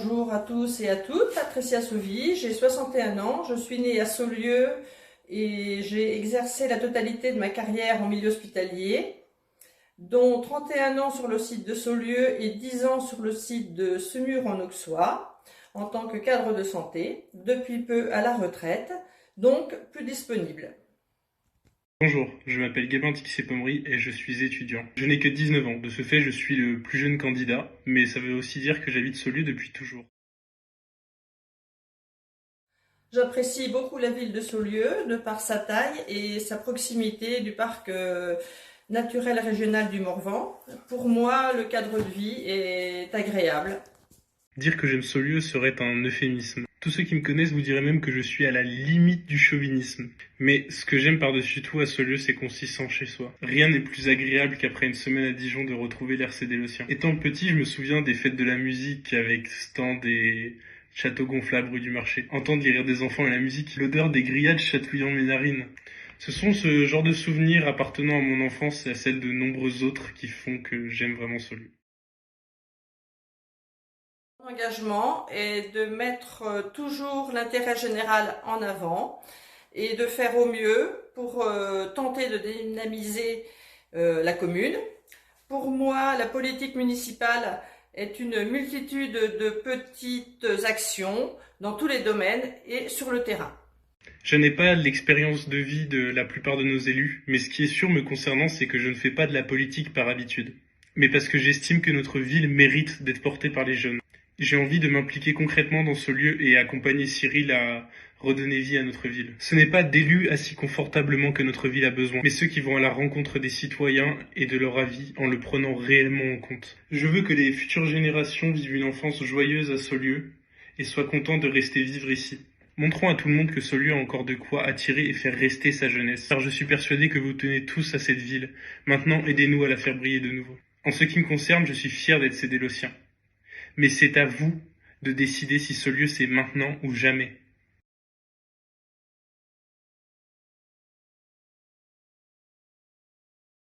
bonjour à tous et à toutes, Patricia Sauvy, j'ai 61 ans, je suis née à Saulieu et j'ai exercé la totalité de ma carrière en milieu hospitalier, dont 31 ans sur le site de Saulieu et 10 ans sur le site de Semur en Auxois, en tant que cadre de santé, depuis peu à la retraite, donc plus disponible. Bonjour, je m'appelle Gabin Tixé-Pommery et je suis étudiant. Je n'ai que 19 ans, de ce fait je suis le plus jeune candidat, mais ça veut aussi dire que j'habite Saulieu depuis toujours. J'apprécie beaucoup la ville de Saulieu, de par sa taille et sa proximité du parc naturel régional du Morvan. Pour moi, le cadre de vie est agréable. Dire que j'aime Saulieu serait un euphémisme. Tous ceux qui me connaissent vous diraient même que je suis à la limite du chauvinisme. Mais ce que j'aime par-dessus tout à Saulieu, c'est qu'on s'y sent chez soi. Rien n'est plus agréable qu'après une semaine à Dijon de retrouver l'RCD Le Sien. Étant petit, je me souviens des fêtes de la musique avec stand et châteaux gonflables rue du marché. Entendre les rires des enfants et la musique, l'odeur des grillades chatouillant mes narines. Ce sont ce genre de souvenirs appartenant à mon enfance et à celle de nombreux autres qui font que j'aime vraiment Saulieu. Mon engagement est de mettre toujours l'intérêt général en avant et de faire au mieux pour tenter de dynamiser la commune. Pour moi, la politique municipale est une multitude de petites actions dans tous les domaines et sur le terrain. Je n'ai pas l'expérience de vie de la plupart de nos élus, mais ce qui est sûr me concernant, c'est que je ne fais pas de la politique par habitude, mais parce que j'estime que notre ville mérite d'être portée par les jeunes. J'ai envie de m'impliquer concrètement dans ce lieu et accompagner Cyril à redonner vie à notre ville. Ce n'est pas d'élus assis confortablement que notre ville a besoin, mais ceux qui vont à la rencontre des citoyens et de leur avis en le prenant réellement en compte. Je veux que les futures générations vivent une enfance joyeuse à Saulieu et soient contents de rester vivre ici. Montrons à tout le monde que Saulieu a encore de quoi attirer et faire rester sa jeunesse, car je suis persuadé que vous tenez tous à cette ville. Maintenant, aidez-nous à la faire briller de nouveau. En ce qui me concerne, je suis fier d'être cédé le sien. Mais c'est à vous de décider si Saulieu c'est maintenant ou jamais.